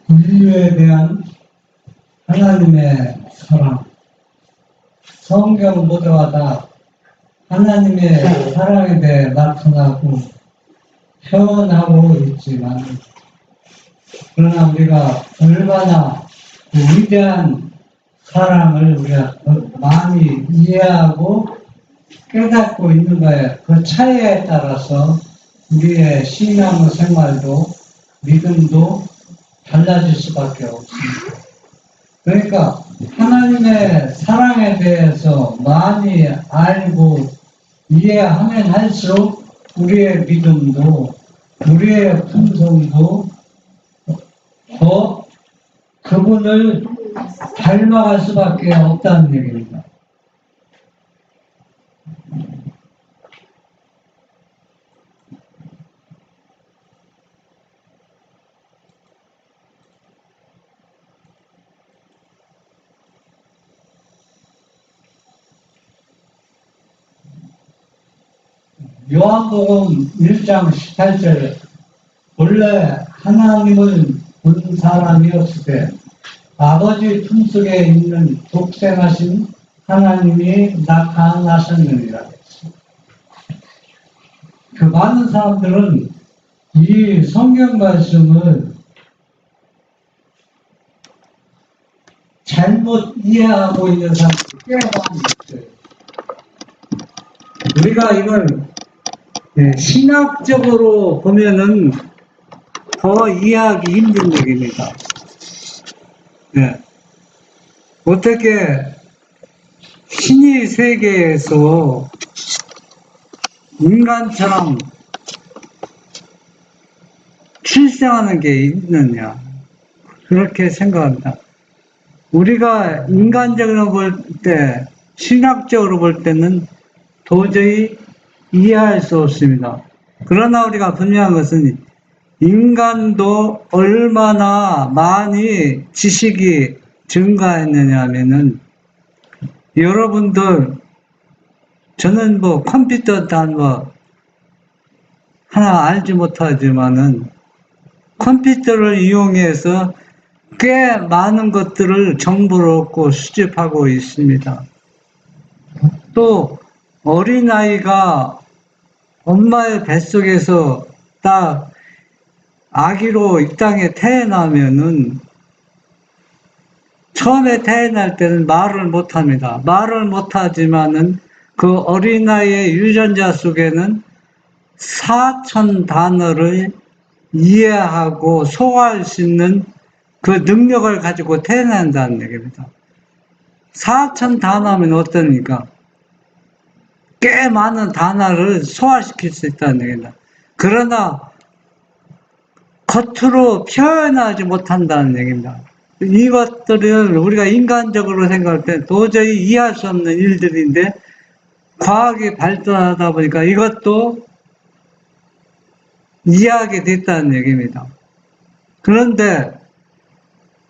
인류에 대한 하나님의 사랑. 성경 모두가 다 하나님의 사랑에 대해 나타나고 표현하고 있지만, 그러나 우리가 얼마나 위대한 사랑을 우리가 많이 이해하고 깨닫고 있는가에 그 차이에 따라서 우리의 신앙 생활도 믿음도 달라질 수밖에 없습니다. 그러니까 하나님의 사랑에 대해서 많이 알고 이해하면 할수록 우리의 믿음도 우리의 품성도 더 그분을 닮아갈 수밖에 없다는 얘기입니다. 요한복음 1장 18절 원래 하나님을 본 사람이었을 때 아버지 품속에 있는 독생하신 하나님이 나타나셨느니라. 그 많은 사람들은 이 성경 말씀을 잘못 이해하고 있는 사람들이 꽤 많이 있어요. 우리가 이걸 신학적으로 보면은 더 이해하기 힘든 얘기입니다. 어떻게 신의 세계에서 인간처럼 출생하는 게 있느냐, 그렇게 생각합니다. 우리가 인간적으로 볼 때, 신학적으로 볼 때는 도저히 이해할 수 없습니다. 그러나 우리가 분명한 것은 인간도 얼마나 많이 지식이 증가했느냐 하면은, 여러분들, 저는 컴퓨터 하나 알지 못하지만은 컴퓨터를 이용해서 꽤 많은 것들을 정보를 얻고 수집하고 있습니다. 또 어린아이가 엄마의 뱃속에서 딱 아기로 이 땅에 태어나면은 처음에 태어날 때는 말을 못합니다. 말을 못하지만은 그 어린아이의 유전자 속에는 4,000 단어를 이해하고 소화할 수 있는 그 능력을 가지고 태어난다는 얘기입니다. 4,000 단어면 어떠니까? 꽤 많은 단어를 소화시킬 수 있다는 얘기입니다. 그러나 겉으로 표현하지 못한다는 얘기입니다. 이것들을 우리가 인간적으로 생각할 때 도저히 이해할 수 없는 일들인데, 과학이 발전하다 보니까 이것도 이해하게 됐다는 얘기입니다. 그런데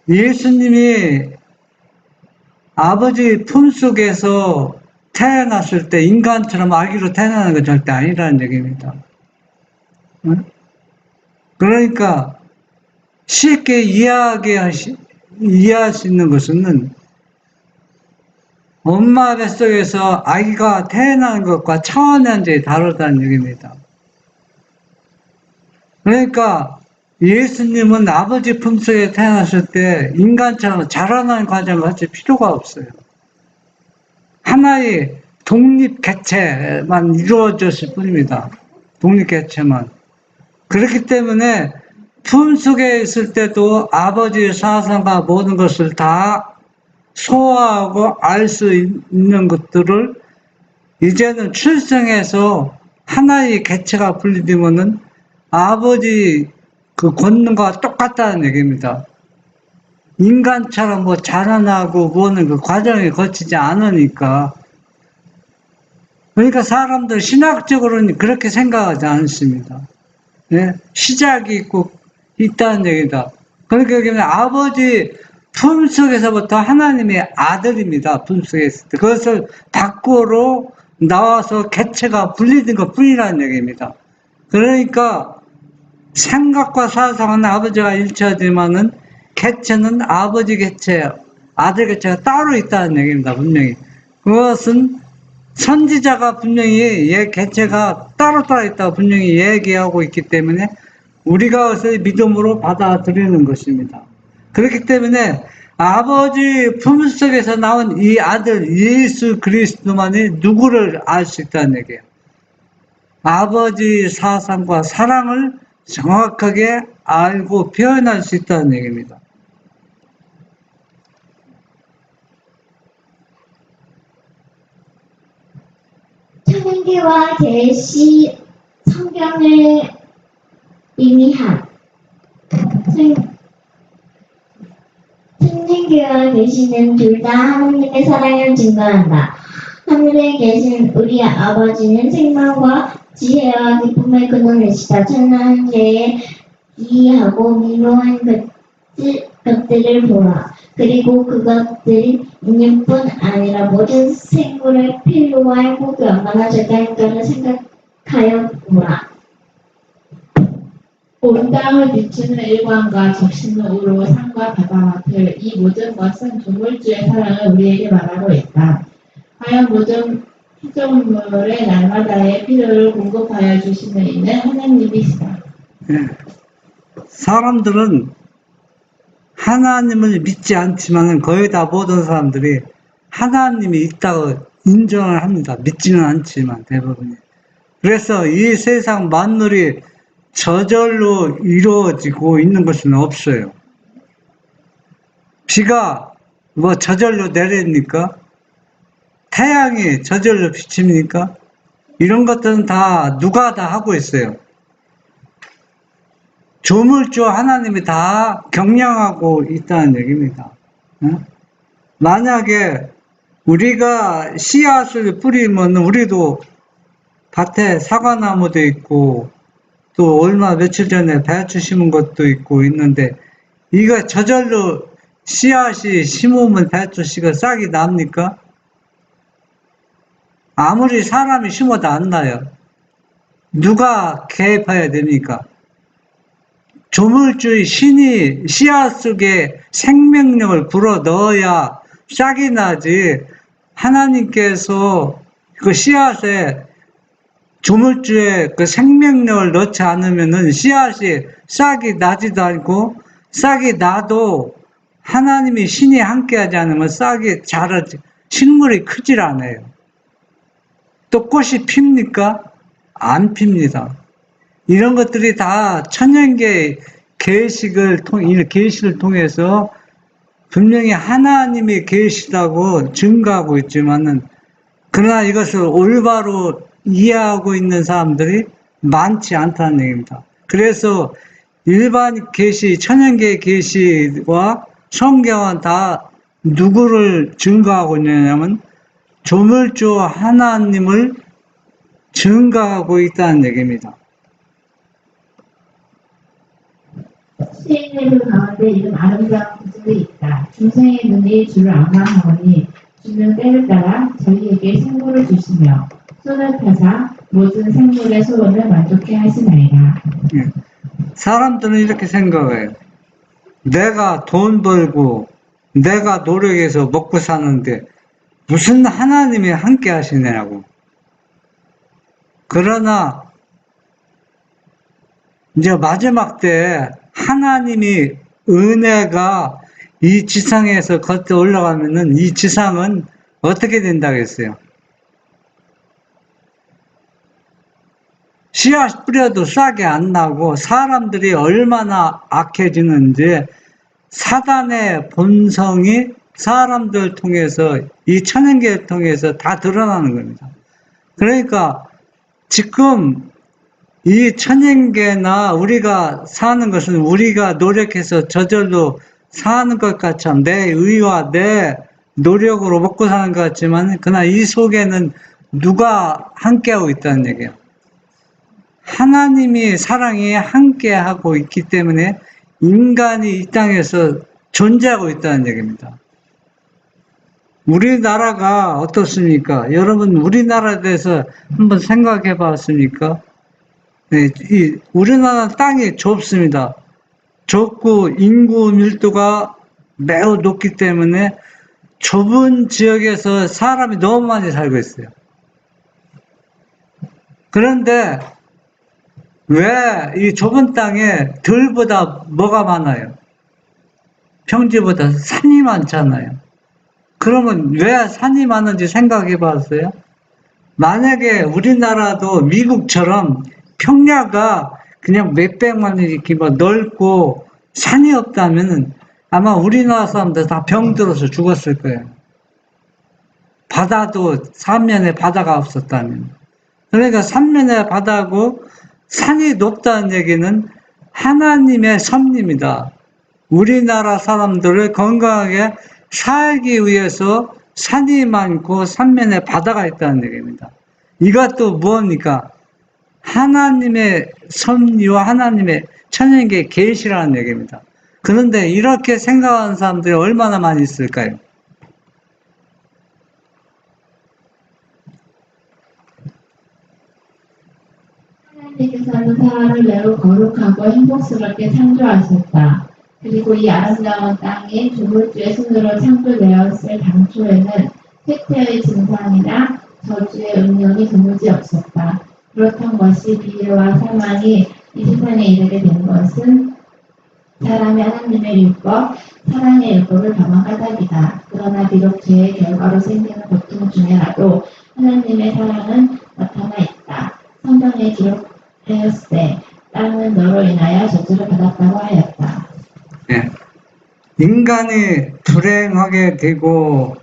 예수님이 아버지 품속에서 태어났을 때 인간처럼 아기로 태어나는 건 절대 아니라는 얘기입니다. 그러니까 쉽게 이해할 수 있는 것은 엄마 뱃속에서 아기가 태어나는 것과 차원이 완전히 다르다는 얘기입니다. 그러니까 예수님은 아버지 품속에 태어났을 때 인간처럼 자라나는 과정을 가질 필요가 없어요. 하나의 독립개체만 이루어졌을 뿐입니다. 독립개체만. 그렇기 때문에 품속에 있을 때도 아버지의 사상과 모든 것을 다 소화하고 알 수 있는 것들을 이제는 출생해서 하나의 개체가 분리되면은 아버지 그 권능과 똑같다는 얘기입니다. 인간처럼 자라나고 뭐는 그 과정을 거치지 않으니까. 그러니까 사람들 신학적으로는 그렇게 생각하지 않습니다. 예? 시작이 있다는 얘기다. 그러니까 여기는 아버지 품속에서부터 하나님의 아들입니다. 품속에서. 그것을 밖으로 나와서 개체가 분리된 것 뿐이라는 얘기입니다. 그러니까 생각과 사상은 아버지가 일치하지만은 개체는 아버지 개체, 아들 개체가 따로 있다는 얘기입니다. 분명히. 그것은 선지자가 분명히 얘 개체가 따로 있다고 분명히 얘기하고 있기 때문에 우리가 그것을 믿음으로 받아들이는 것입니다. 그렇기 때문에 아버지 품속에서 나온 이 아들 예수 그리스도만이 누구를 알 수 있다는 얘기예요. 아버지 사상과 사랑을 정확하게 알고 표현할 수 있다는 얘기입니다. 창세기와 계시 성경을 의미한 창세기와 계시는 둘 다 하나님의 사랑을 증거한다. 하늘에 계신 우리 아버지는 생명과 지혜와 기쁨의 근원이시다. 천하계에 기이하고 미묘한 것들을 보라. 그리고 그것들이 인연뿐 아니라 모든 생물의 필요와 행복이 얼마나 절대인가를 생각하여 보라. 온 땅을 비추는 일광과 적시는 우로 산과 바다와 들, 이 모든 것은 조물주의 사랑을 우리에게 말하고 있다. 하여 모든 피조물의 날마다의 필요를 공급하여 주시는 이는 하나님이시다. 예. 사람들은 하나님을 믿지 않지만 거의 다 모든 사람들이 하나님이 있다고 인정을 합니다. 믿지는 않지만 대부분이. 그래서 이 세상 만물이 저절로 이루어지고 있는 것은 없어요. 비가 뭐 저절로 내립니까? 태양이 저절로 비칩니까? 이런 것들은 다 누가 다 하고 있어요. 조물주 하나님이 다 경량하고 있다는 얘기입니다. 만약에 우리가 씨앗을 뿌리면 우리도 밭에 사과나무도 있고 또 얼마 며칠 전에 배추 심은 것도 있고 있는데 이거 저절로 씨앗이 심으면 배추 씨가 싹이 납니까? 아무리 사람이 심어도 안 나요. 누가 개입해야 됩니까? 조물주의 신이 씨앗 속에 생명력을 불어 넣어야 싹이 나지. 하나님께서 그 씨앗에 조물주의 그 생명력을 넣지 않으면은 씨앗이 싹이 나지도 않고, 싹이 나도 하나님이 신이 함께하지 않으면 싹이 자라지, 식물이 크질 않아요. 또 꽃이 핍니까? 안 핍니다. 이런 것들이 다 천연계 계시를 통해서 분명히 하나님이 계시다고 증거하고 있지만은, 그러나 이것을 올바로 이해하고 있는 사람들이 많지 않다는 얘기입니다. 그래서 일반 계시, 천연계 계시와 성경은 다 누구를 증거하고 있느냐면 조물주 하나님을 증거하고 있다는 얘기입니다. 수행의 가운데 이런 아름다운 구절이 있다. 중생의 눈이 주를 악망하오니 주는 때를 따라 저희에게 생물을 주시며 손을 펴사 모든 생물의 소원을 만족해 하시나이다. 사람들은 이렇게 생각해요. 내가 돈 벌고 내가 노력해서 먹고 사는데 무슨 하나님이 함께 하시냐고. 그러나 이제 마지막 때 하나님이 은혜가 이 지상에서 걷어 올라가면은 이 지상은 어떻게 된다고 했어요? 씨앗 뿌려도 싹이 안 나고 사람들이 얼마나 악해지는지 사단의 본성이 사람들 통해서 이 천연계를 통해서 다 드러나는 겁니다. 그러니까 지금 이 천연계나 우리가 사는 것은 우리가 노력해서 저절로 사는 것 같지만 내 의와 내 노력으로 먹고 사는 것 같지만 그러나 이 속에는 누가 함께하고 있다는 얘기예요. 하나님이 사랑이 함께하고 있기 때문에 인간이 이 땅에서 존재하고 있다는 얘기입니다. 우리나라가 어떻습니까? 여러분 우리나라에 대해서 한번 생각해 봤습니까? 네, 우리나라 땅이 좁습니다. 좁고 인구 밀도가 매우 높기 때문에 좁은 지역에서 사람이 너무 많이 살고 있어요. 그런데 왜 이 좁은 땅에 들보다 뭐가 많아요? 평지보다 산이 많잖아요. 그러면 왜 산이 많은지 생각해 봤어요? 만약에 우리나라도 미국처럼 평야가 그냥 몇백만 이렇게 넓고 산이 없다면 아마 우리나라 사람들 다 병들어서 죽었을 거예요. 바다도 삼면에 바다가 없었다면. 그러니까 삼면에 바다고 산이 높다는 얘기는 하나님의 섭리입니다. 우리나라 사람들을 건강하게 살기 위해서 산이 많고 삼면에 바다가 있다는 얘기입니다. 이것도 무엇입니까? 하나님의 섭리와 하나님의 천연계 계시라는 얘기입니다. 그런데 이렇게 생각하는 사람들이 얼마나 많이 있을까요? 하나님께서는 사람을 매우 거룩하고 행복스럽게 창조하셨다. 그리고 이 아름다운 땅이 조물주의 손으로 창조되었을 당초에는 쇠퇴의 증상이나 저주의 음령이 도무지 없었다. 그렇던 것이 비유와 사망이 이 세상에 이르게 된 것은 사람의 하나님의 율법, 사랑의 율법을 범한 까닭이다. 그러나 비록 죄의 결과로 생기는 고통 중에라도 하나님의 사랑은 나타나 있다. 성경에 기록되었으되 땅은 너로 인하여 저주를 받았다고 하였다. 네. 인간이 불행하게 되고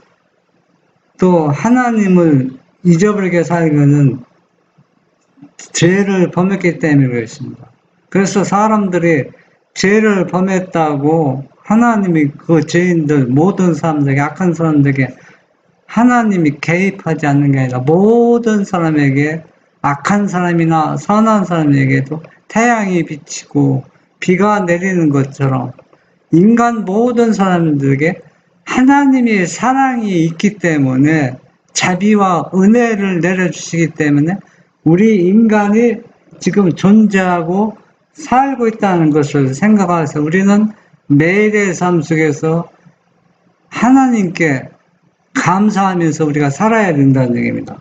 또 하나님을 잊어버리게 살고는 죄를 범했기 때문에 그렇습니다. 그래서 사람들이 죄를 범했다고 하나님이 그 죄인들 모든 사람들에게 악한 사람들에게 하나님이 개입하지 않는 게 아니라 모든 사람에게 악한 사람이나 선한 사람에게도 태양이 비치고 비가 내리는 것처럼 인간 모든 사람들에게 하나님의 사랑이 있기 때문에 자비와 은혜를 내려주시기 때문에 우리 인간이 지금 존재하고 살고 있다는 것을 생각해서 우리는 매일의 삶 속에서 하나님께 감사하면서 우리가 살아야 된다는 얘기입니다.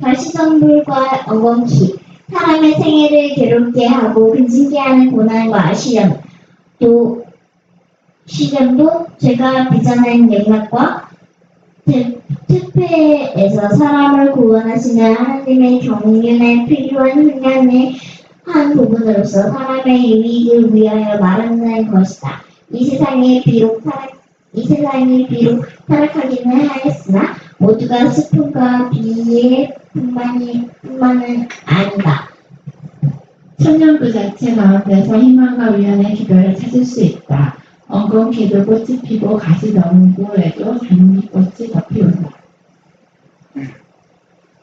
가시덤불과 엉겅퀴, 사람의 생애를 괴롭게 하고 근심케 하는 고난과 시련도 죄가 빚어낸 맥락과 특패에서 사람을 구원하시는 하나님의 경륜에 필요한 훈련의 한 부분으로서 사람의 유익을 위하여 마련된 것이다. 이 세상이 비록 타락하기는 하였으나 모두가 슬픔과 비애 뿐만은 아니다. 천년 그 자체 가운데서 희망과 위안의 기별을 찾을 수 있다. 엉겅퀴도 꽃이 피고 가시덤불에도 장미꽃이 덮이온다.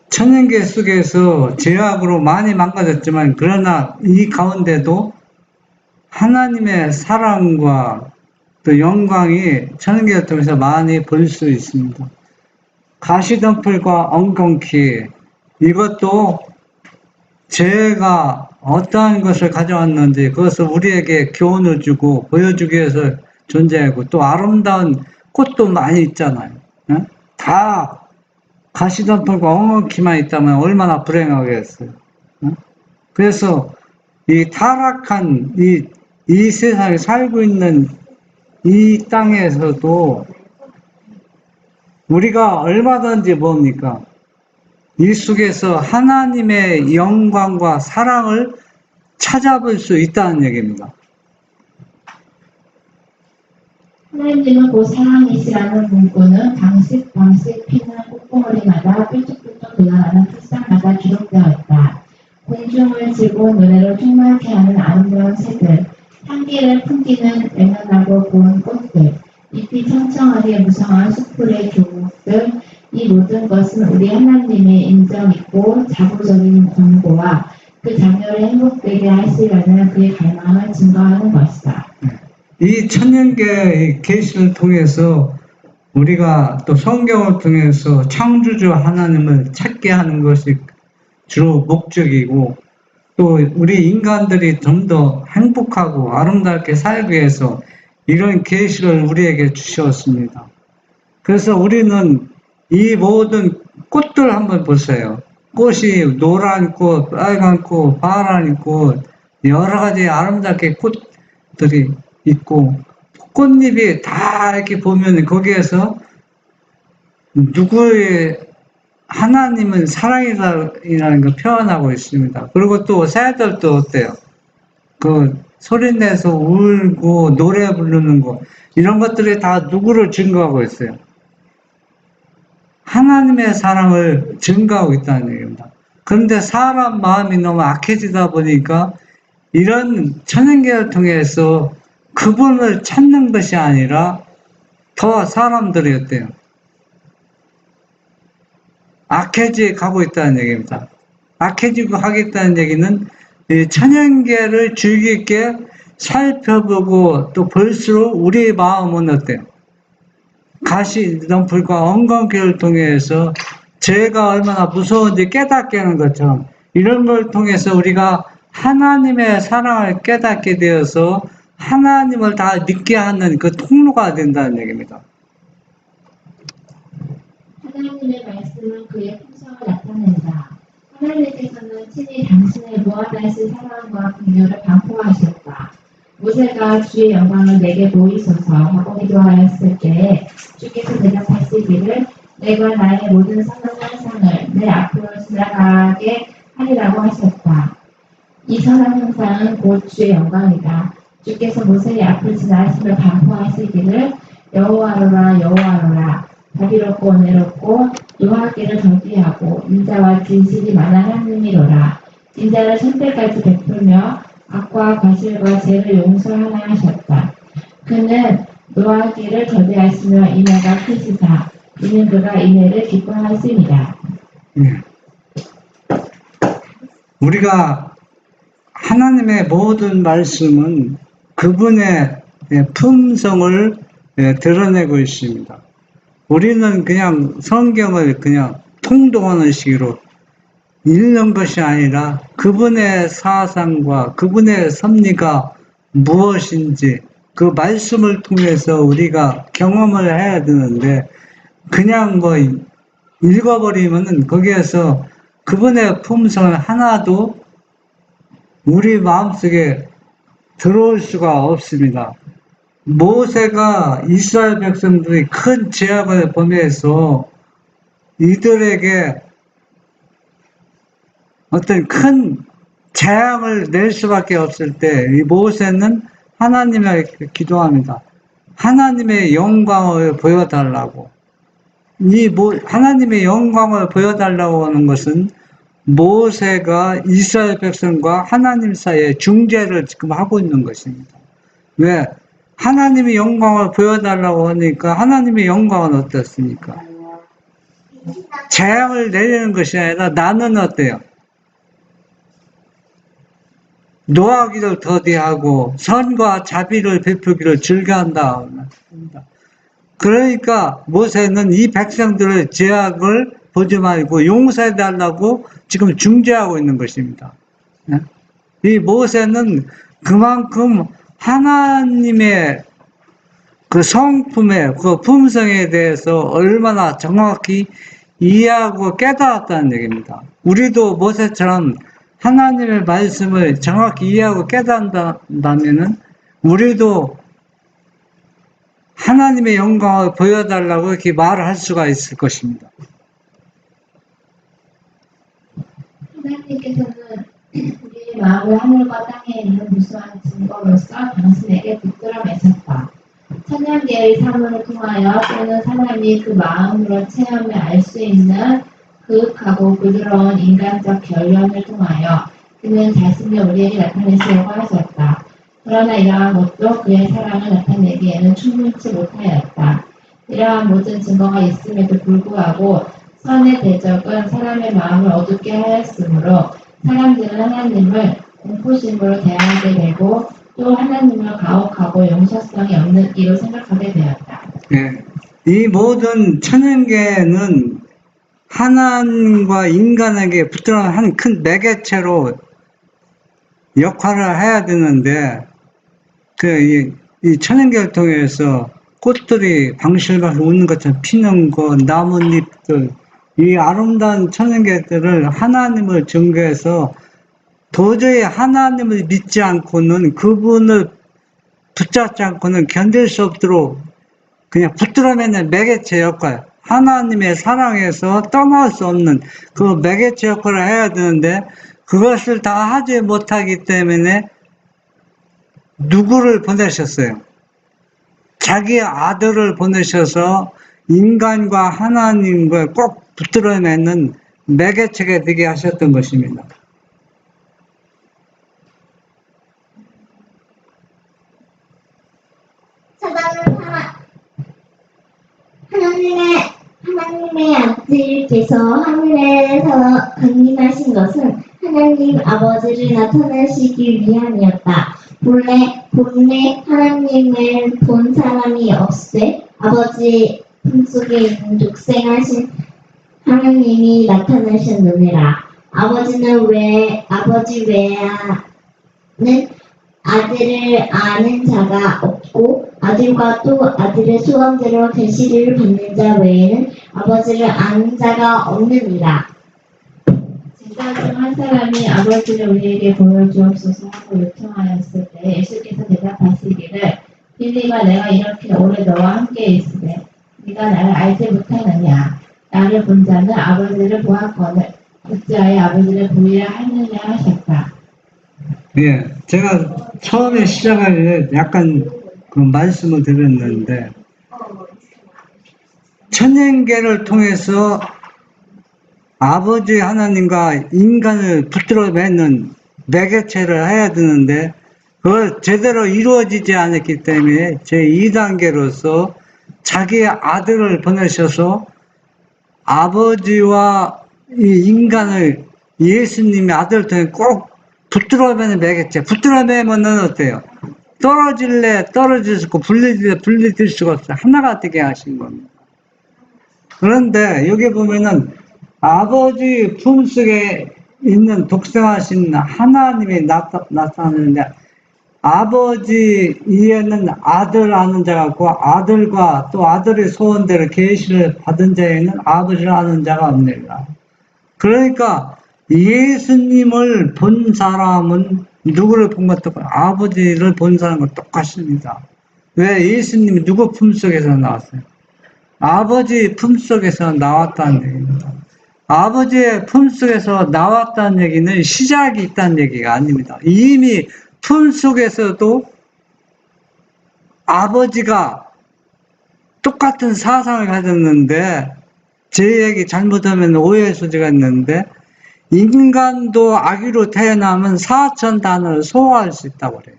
천연계 속에서 죄악으로 많이 망가졌지만 그러나 이 가운데도 하나님의 사랑과 또 영광이 천연계를 통해서 많이 볼 수 있습니다. 가시덤불과 엉겅퀴 이것도 죄가 어떠한 것을 가져왔는지 그것을 우리에게 교훈을 주고 보여주기 위해서 존재하고 또 아름다운 꽃도 많이 있잖아요. 다 가시덤불과 엉겅퀴만 있다면 얼마나 불행하겠어요. 그래서 이 타락한 이 세상에 살고 있는 이 땅에서도 우리가 얼마든지 뭡니까? 이 속에서 하나님의 영광과 사랑을 찾아볼 수 있다는 얘기입니다. 하나님은 곧 사랑이시라는 문구는 방식 피는 꽃봉오리마다 뾰족뾰족 돌아가는 풀상마다 기록되어 있다. 공중을 지고 노래로 충만케 하는 아름다운 새들, 향기를 풍기는 외면하고 고운 꽃들, 잎이 청청하게 무성한 수풀의 교목들, 이 모든 것은 우리 하나님의 인정있고 자부적인 권고와 그 자녀를 행복되게 하시려는 그의 갈망을 증거하는 것이다. 이 천년계의 계시를 통해서 우리가 또 성경을 통해서 창조주 하나님을 찾게 하는 것이 주로 목적이고, 또 우리 인간들이 좀 더 행복하고 아름답게 살기 위해서 이런 계시를 우리에게 주셨습니다. 그래서 우리는 이 모든 꽃들 한번 보세요. 꽃이 노란 꽃, 빨간 꽃, 파란 꽃, 여러 가지 아름답게 꽃들이 있고, 꽃잎이 다 이렇게 보면 거기에서 누구의 하나님은 사랑이라는 걸 표현하고 있습니다. 그리고 또 새들도 어때요? 그 소리내서 울고 노래 부르는 거, 이런 것들이 다 누구를 증거하고 있어요? 하나님의 사랑을 증거하고 있다는 얘기입니다. 그런데 사람 마음이 너무 악해지다 보니까 이런 천연계를 통해서 그분을 찾는 것이 아니라 더 사람들이 어때요? 악해져 가고 있다는 얘기입니다. 악해지고 하겠다는 얘기는 이 천연계를 주의 깊게 살펴보고 또 볼수록 우리의 마음은 어때요? 가시덤불과 엉겅퀴를 통해서 죄가 얼마나 무서운지 깨닫게 하는 것처럼, 이런 걸 통해서 우리가 하나님의 사랑을 깨닫게 되어서 하나님을 다 믿게 하는 그 통로가 된다는 얘기입니다. 하나님의 말씀은 그의 품성을 나타낸다. 하나님께서는 친히 당신의 무한하신 사랑과 긍휼을 반포하셨다. 모세가 주의 영광을 내게 보이소서 하고 기도하였을 때에 주께서 대답하시기를 내가 나의 모든 선한 형상을 내 앞으로 지나가게 하리라고 하셨다. 이 선한 형상은 곧 주의 영광이다. 주께서 모세의 앞을 지나가시며 반포하시기를 여호와로라 여호와로라 자비롭고 은혜롭고 노하기를 정죄하고 인자와 진실이 많은 하나님이로라. 인자를 천대까지 베풀며 악과 과실과 죄를 용서하나 하셨다. 그는 노하기를 저배하시며 인애가 크시사 이는 그가 인애를 기뻐하십니다. 우리가 하나님의 모든 말씀은 그분의 품성을 드러내고 있습니다. 우리는 그냥 성경을 그냥 통독하는 식으로 읽는 것이 아니라 그분의 사상과 그분의 섭리가 무엇인지 그 말씀을 통해서 우리가 경험을 해야 되는데, 그냥 뭐 읽어버리면은 거기에서 그분의 품성을 하나도 우리 마음속에 들어올 수가 없습니다. 모세가 이스라엘 백성들이 큰 죄악을 범해서 이들에게 어떤 큰 재앙을 낼 수밖에 없을 때 이 모세는 하나님에게 기도합니다. 하나님의 영광을 보여달라고. 하나님의 영광을 보여달라고 하는 것은 모세가 이스라엘 백성과 하나님 사이에 중재를 지금 하고 있는 것입니다. 왜? 하나님의 영광을 보여달라고 하니까 하나님의 영광은 어떻습니까? 재앙을 내리는 것이 아니라 나는 어때요? 노하기를 더디하고 선과 자비를 베푸기를 즐겨한다. 그러니까 모세는 이 백성들의 죄악을 보지 말고 용서해 달라고 지금 중재하고 있는 것입니다. 이 모세는 그만큼 하나님의 그 성품의 그 품성에 대해서 얼마나 정확히 이해하고 깨달았다는 얘기입니다. 우리도 모세처럼 하나님의 말씀을 정확히 이해하고 깨닫는다면은 우리도 하나님의 영광을 보여달라고 이렇게 말을 할 수가 있을 것입니다. 하나님께서는 우리의 마음을 하늘과 땅에 있는 무수한 증거로서 당신에게 붙들어 매셨다. 천년계의 삶을 통하여 또는 사람이 그 마음으로 체험해 알 수 있는 그윽하고 부드러운 인간적 결연을 통하여 그는 자신을 우리에게 나타내시려고 하셨다. 그러나 이러한 것도 그의 사랑을 나타내기에는 충분치 못하였다. 이러한 모든 증거가 있음에도 불구하고 선의 대적은 사람의 마음을 어둡게 하였으므로 사람들은 하나님을 공포심으로 대하게 되고 또 하나님을 가혹하고 용서성이 없는 이로 생각하게 되었다. 예. 이 모든 천연계는 하나님과 인간에게 붙들어 한 큰 매개체로 역할을 해야 되는데, 이 천연계를 통해서 꽃들이 방실방실 웃는 것처럼 피는 거, 나뭇잎들, 이 아름다운 천연계들을 하나님을 증거해서 도저히 하나님을 믿지 않고는 그분을 붙잡지 않고는 견딜 수 없도록 그냥 붙들어매는 매개체 역할, 하나님의 사랑에서 떠날 수 없는 그 매개체 역할을 해야 되는데 그것을 다 하지 못하기 때문에 누구를 보내셨어요? 자기 아들을 보내셔서 인간과 하나님과 꼭 붙들어매는 매개체가 되게 하셨던 것입니다. 사단은 하나님의 아들께서 하늘에서 강림하신 것은 하나님 아버지를 나타내시기 위함이었다. 본래 하나님을 본 사람이 없으되 아버지 품속에 있는 독생하신 하나님이 나타나셨느니라. 아버지 외에는 아들을 아는 자가 없고 아들과 또 아들의 소원대로 계시를 받는 자 외에는 아버지를 아는 자가 없느니라. 제자 중 한 사람이 아버지를 우리에게 보여주옵소서 하고 요청하였을 때 예수께서 대답하시기를 빌리가 내가 이렇게 오래 너와 함께 있으되 네가 나를 알지 못하느냐. 나를 본 자는 아버지를 보았거늘 어찌하여 아버지를 보이라 하느냐 하셨다. 예, 제가 처음에 시작할 때 약간 그 말씀을 드렸는데, 천연계를 통해서 아버지 하나님과 인간을 붙들어 매는 매개체를 해야 되는데, 그걸 제대로 이루어지지 않았기 때문에 제2단계로서 자기의 아들을 보내셔서 아버지와 이 인간을 예수님의 아들을 통해 꼭 붙들어매는 매개체. 붙들어매면은 어때요? 떨어질래 떨어질 수 있고 분리될 수가 없어요. 하나가 되게 하신 겁니다. 그런데 여기 보면은 아버지 품속에 있는 독생하신 하나님이 나타나는데 아버지 이에는 아들 아는 자가 없고 아들과 또 아들의 소원대로 계시를 받은 자에는 아버지를 아는 자가 없느니라. 그러니까 예수님을 본 사람은 누구를 본 것도 아버지를 본 사람과 똑같습니다. 왜? 예수님이 누구 품속에서 나왔어요? 아버지 품속에서 나왔다는 얘기입니다. 아버지의 품속에서 나왔다는 얘기는 시작이 있다는 얘기가 아닙니다. 이미 품속에서도 아버지가 똑같은 사상을 가졌는데 제 얘기 잘못하면 오해의 소지가 있는데 인간도 아기로 태어나면 4천 단어를 소화할 수 있다고 그래요.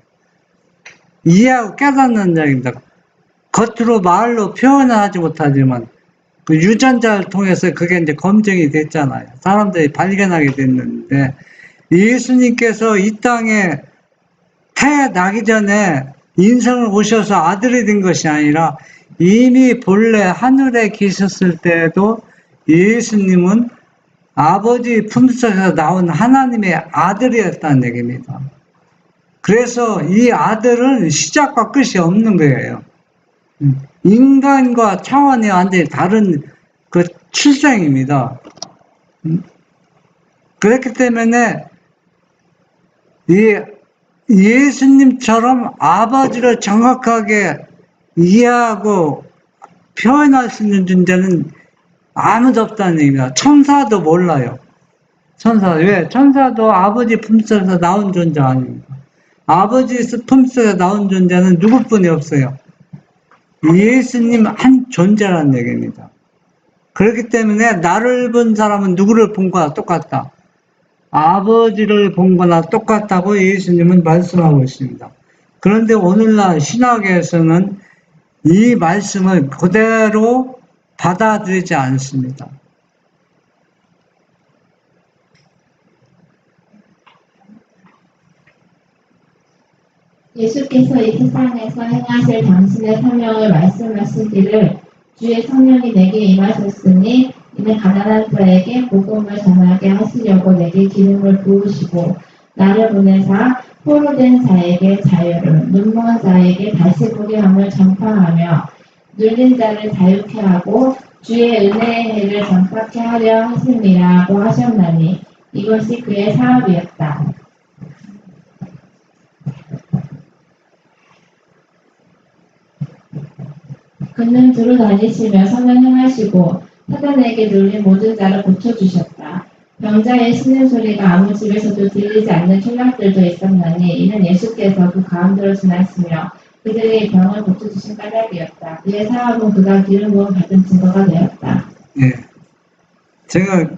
이해하고 깨닫는 얘기입니다. 겉으로 말로 표현은 하지 못하지만 그 유전자를 통해서 그게 이제 검증이 됐잖아요. 사람들이 발견하게 됐는데 예수님께서 이 땅에 태어나기 전에 인생을 오셔서 아들이 된 것이 아니라 이미 본래 하늘에 계셨을 때에도 예수님은 아버지 품속에서 나온 하나님의 아들이었다는 얘기입니다. 그래서 이 아들은 시작과 끝이 없는 거예요. 인간과 차원이 완전히 다른 그 출생입니다. 그렇기 때문에 이 예수님처럼 아버지를 정확하게 이해하고 표현할 수 있는 존재는 아무도 없다는 얘기입니다. 천사도 몰라요. 왜? 천사도 아버지 품속에서 나온 존재가 아닙니다. 아버지 품속에서 나온 존재는 누구뿐이 없어요. 예수님 한 존재라는 얘기입니다. 그렇기 때문에 나를 본 사람은 누구를 본 거나 똑같다. 아버지를 본 거나 똑같다고 예수님은 말씀하고 있습니다. 그런데 오늘날 신학에서는 이 말씀을 그대로 받아들이지 않습니다. 예수께서 이 세상에서 행하실 당신의 사명을 말씀하시기를 주의 성령이 내게 임하셨으니 이는 가난한 자에게 복음을 전하게 하시려고 내게 기름을 부으시고 나를 보내사 포로된 자에게 자유를 눈먼 자에게 다시 보게 함을 전파하며 눌린 자를 자유케 하고 주의 은혜의 해를 전파케 하려 하심이라고 하셨나니 이것이 그의 사업이었다. 그는 두루 다니시며 선을 행하시고 사단에게 눌린 모든 자를 고쳐주셨다. 병자의 짖는 소리가 아무 집에서도 들리지 않는 촌락들도 있었나니 이는 예수께서 그 가운데로 지나시며 그들의 병을 고쳐주신 까닭이었다. 그의 사업은 그가 기름 부음 받은 증거가 되었다. 예. 제가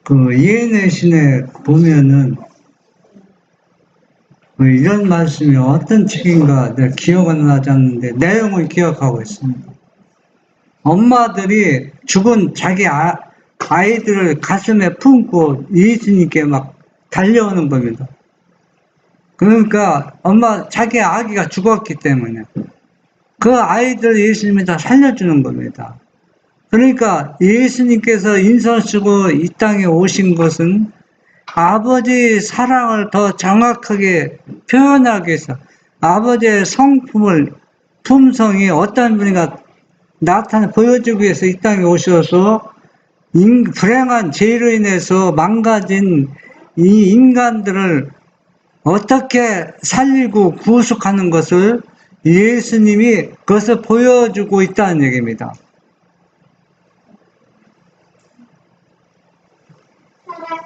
그 이해의 신에 보면은 이런 말씀이 어떤 책인가 내가 기억은 나지 않는데 내용을 기억하고 있습니다. 엄마들이 죽은 자기 아이들을 가슴에 품고 예수님께 막 달려오는 겁니다. 그러니까 자기 아기가 죽었기 때문에 그 아이들 예수님이 다 살려주는 겁니다. 그러니까 예수님께서 인선 쓰고 이 땅에 오신 것은 아버지의 사랑을 더 정확하게 표현하기 위해서 아버지의 성품을 품성이 어떤 분인가 보여주기 위해서 이 땅에 오셔서 불행한 죄로 인해서 망가진 이 인간들을 어떻게 살리고 구속하는 것을 예수님이 그것을 보여주고 있다는 얘기입니다.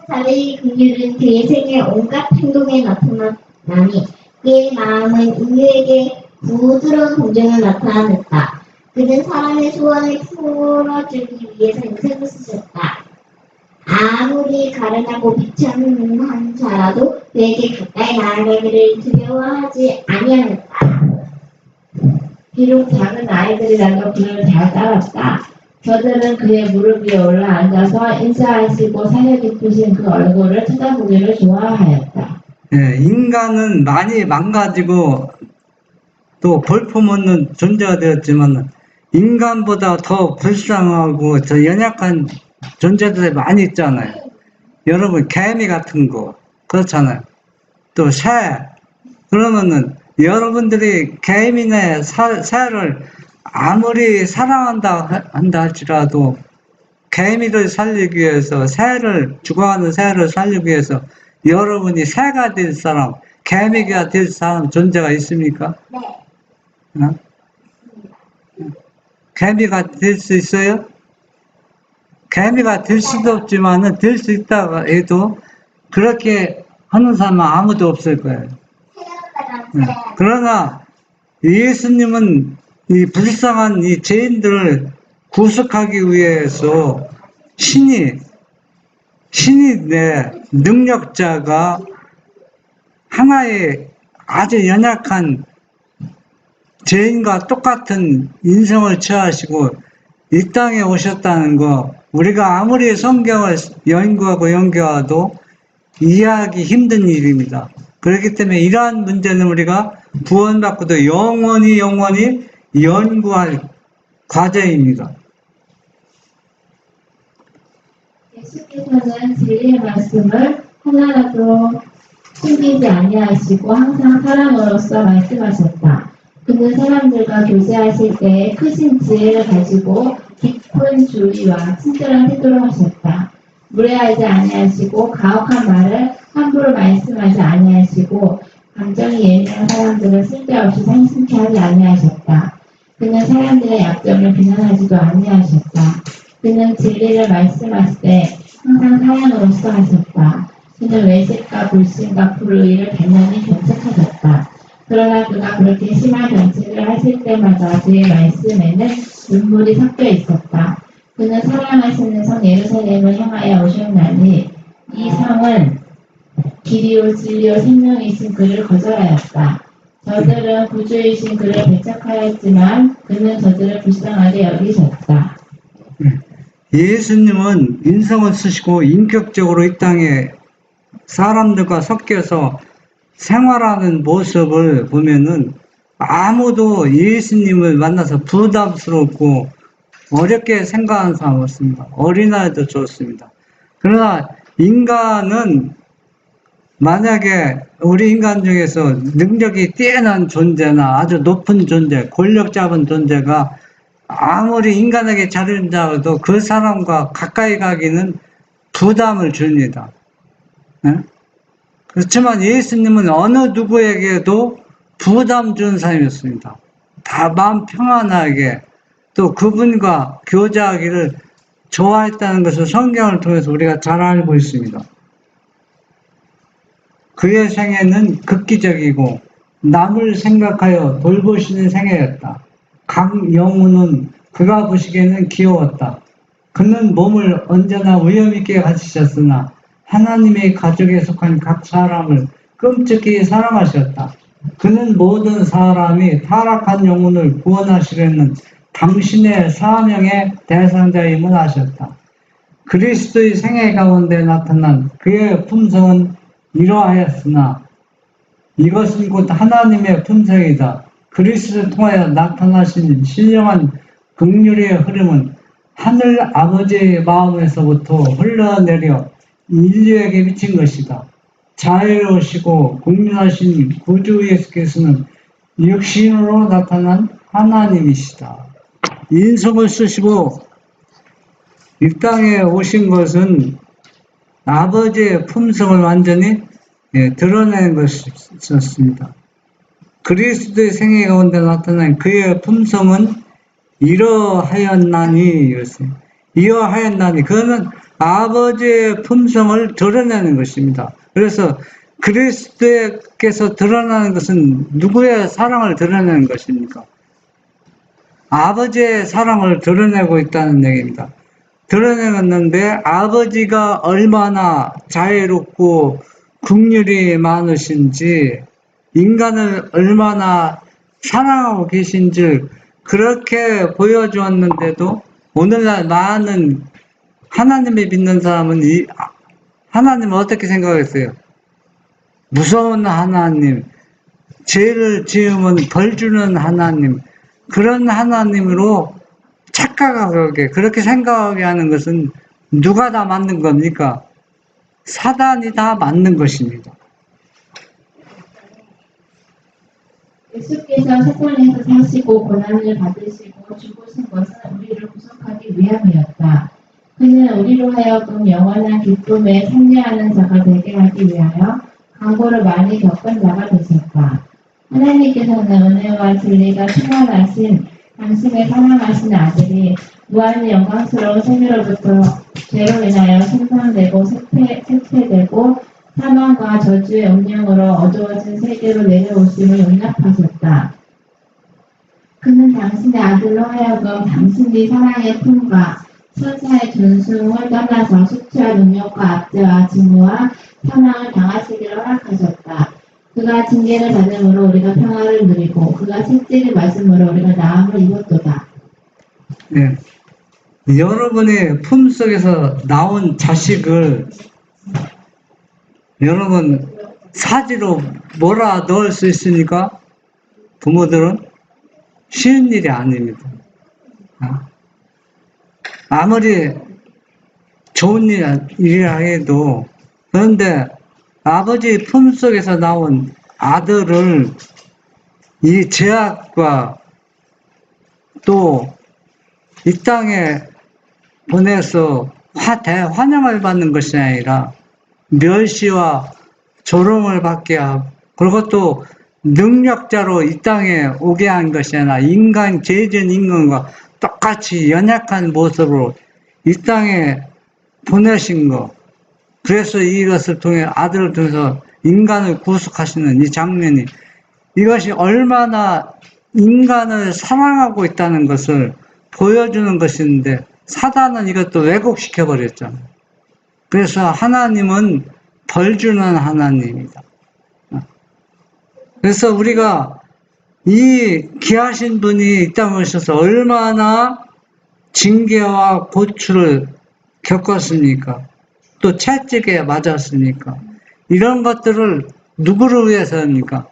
사랑자의 긍휼은 그의 생의 온갖 행동에 나타나니 그의 마음은 인류에게 부드러운 동정을 나타냈다. 그는 사람의 소원을 풀어주기 위해서 인생을 쓰셨다. 아무리 가련하고 비천한 자라도 그에게 가까이 나아가기를 두려워하지 아니하였다. 비록 작은 아이들이라도 그를 잘 따랐다. 저들은 그의 무릎 위에 올라 앉아서 인사하시고 사려 깊으신 그 얼굴을 쳐다보기를 좋아하였다. 예, 인간은 많이 망가지고 또 볼품없는 존재가 되었지만 인간보다 더 불쌍하고 더 연약한 존재들이 많이 있잖아요. 여러분 개미 같은 거 그렇잖아요. 또 새 그러면은 여러분들이 개미네 새를 아무리 사랑한다 할지라도 개미를 살리기 위해서 죽어가는 새를 살리기 위해서 여러분이 새가 될 사람, 개미가 될 사람 존재가 있습니까? 네. 어? 개미가 될 수 있어요? 개미가 될 수도 없지만은 될 수 있다고 해도 그렇게 하는 사람은 아무도 없을 거예요. 그러나 예수님은 이 불쌍한 이 죄인들을 구속하기 위해서 신이 내 능력자가 하나의 아주 연약한 죄인과 똑같은 인성을 취하시고 이 땅에 오셨다는 거 우리가 아무리 성경을 연구하도 이해하기 힘든 일입니다. 그렇기 때문에 이러한 문제는 우리가 구원받고도 영원히 연구할 과제입니다. 예수께서는 진리의 말씀을 하나라도 숨기지 아니하시고 항상 사랑으로서 말씀하셨다. 그는 사람들과 교제하실 때에 크신 지혜를 가지고 깊은 주의와 친절한 태도로 하셨다. 무례하지 아니하시고 가혹한 말을 함부로 말씀하지 아니하시고 감정이 예민한 사람들을 쓸데없이 상심케 하지 아니하셨다. 그는 사람들의 약점을 비난하지도 아니하셨다. 그는 진리를 말씀하실 때 항상 사랑으로서 하셨다. 그는 외식과 불신과 불의를 단연히 견책하셨다. 그러나 그가 그렇게 심한 견책을 하실 때마다 그의 말씀에는 눈물이 섞여 있었다. 그는 사랑하시는 성 예루살렘을 향하여 오셨나니 이 성은 길이요 진리요 생명이신 그를 거절하였다. 저들은 구주이신 그를 배척하였지만 그는 저들을 불쌍하게 여기셨다. 예수님은 인성을 쓰시고 인격적으로 이 땅에 사람들과 섞여서 생활하는 모습을 보면은 아무도 예수님을 만나서 부담스럽고 어렵게 생각하는 사람 없습니다. 어린아이도 좋습니다. 그러나 인간은 만약에 우리 인간 중에서 능력이 뛰어난 존재나 아주 높은 존재, 권력 잡은 존재가 아무리 인간에게 잘한다고 그 사람과 가까이 가기는 부담을 줍니다. 예? 그렇지만 예수님은 어느 누구에게도 부담 주는 사람이었습니다. 다 마음 평안하게 또 그분과 교제하기를 좋아했다는 것을 성경을 통해서 우리가 잘 알고 있습니다. 그의 생애는 극기적이고 남을 생각하여 돌보시는 생애였다. 강영우는 그가 보시기에는 귀여웠다. 그는 몸을 언제나 위험있게 가지셨으나 하나님의 가족에 속한 각 사람을 끔찍히 사랑하셨다. 그는 모든 사람이 타락한 영혼을 구원하시려는 당신의 사명의 대상자임을 아셨다. 그리스도의 생애 가운데 나타난 그의 품성은 이러하였으나 이것은 곧 하나님의 품성이다. 그리스도를 통하여 나타나신 신령한 긍휼의 흐름은 하늘 아버지의 마음에서부터 흘러내려 인류에게 미친 것이다. 자애로우시고 공륜하신 구주 예수께서는 육신으로 나타난 하나님이시다. 인성을 쓰시고 이 땅에 오신 것은 아버지의 품성을 완전히 드러내는 것이었습니다. 그리스도의 생애 가운데 나타난 그의 품성은 이러하였나니, 이러하였나니, 그거는 아버지의 품성을 드러내는 것입니다. 그래서 그리스도께서 드러나는 것은 누구의 사랑을 드러내는 것입니까? 아버지의 사랑을 드러내고 있다는 얘기입니다. 드러내는데 아버지가 얼마나 자애롭고 긍휼이 많으신지 인간을 얼마나 사랑하고 계신지 그렇게 보여주었는데도 오늘날 많은 하나님을 믿는 사람은 하나님을 어떻게 생각했어요? 무서운 하나님, 죄를 지으면 벌 주는 하나님, 그런 하나님으로 착각하게 그렇게 생각하게 하는 것은 누가 다 만든 겁니까? 사단이 다 만든 것입니다. 예수께서 세상에서 사시고 고난을 받으시고 죽으신 것은 우리를 구속하기 위함이었다. 그는 우리로 하여금 영원한 기쁨에 참여하는 자가 되게 하기 위하여 강고를 많이 겪은 자가 되셨다. 하나님께서는 은혜와 진리가 충만하신 당신의 사랑하신 아들이 무한히 영광스러운 생애로부터 죄로 인하여 생산되고 쇠퇴되고 사망과 저주의 운명으로 어두워진 세계로 내려오심을 용납하셨다. 그는 당신의 아들로 하여금 당신의 사랑의 품과 천사의 존숭을 떠나서 수치와 능력과 압제와 증오와 사망을 당하시기를 허락하셨다. 그가 징계를 받음으로 우리가 평화를 누리고 그가 채찍을 맞음으로 우리가 나음을 입었도다. 네. 여러분의 품속에서 나온 자식을 여러분 사지로 몰아 넣을 수 있으니까 부모들은 쉬운 일이 아닙니다. 아무리 좋은 일이라 해도 그런데 아버지 품속에서 나온 아들을 이 죄악과 또 이 땅에 보내서 대환영을 받는 것이 아니라 멸시와 조롱을 받게 하고 그리고 또 능력자로 이 땅에 오게 한 것이 아니라 인간 죄진 인간과 똑같이 연약한 모습으로 이 땅에 보내신 것. 그래서 이것을 통해 아들을 통해서 인간을 구속하시는 이 장면이 이것이 얼마나 인간을 사랑하고 있다는 것을 보여주는 것인데 사단은 이것도 왜곡시켜 버렸잖아요. 그래서 하나님은 벌 주는 하나님이다. 그래서 우리가 이 귀하신 분이 이 땅에 오셔서 얼마나 징계와 고초를 겪었습니까? 또 채찍에 맞았습니까? 이런 것들을 누구를 위해서입니까?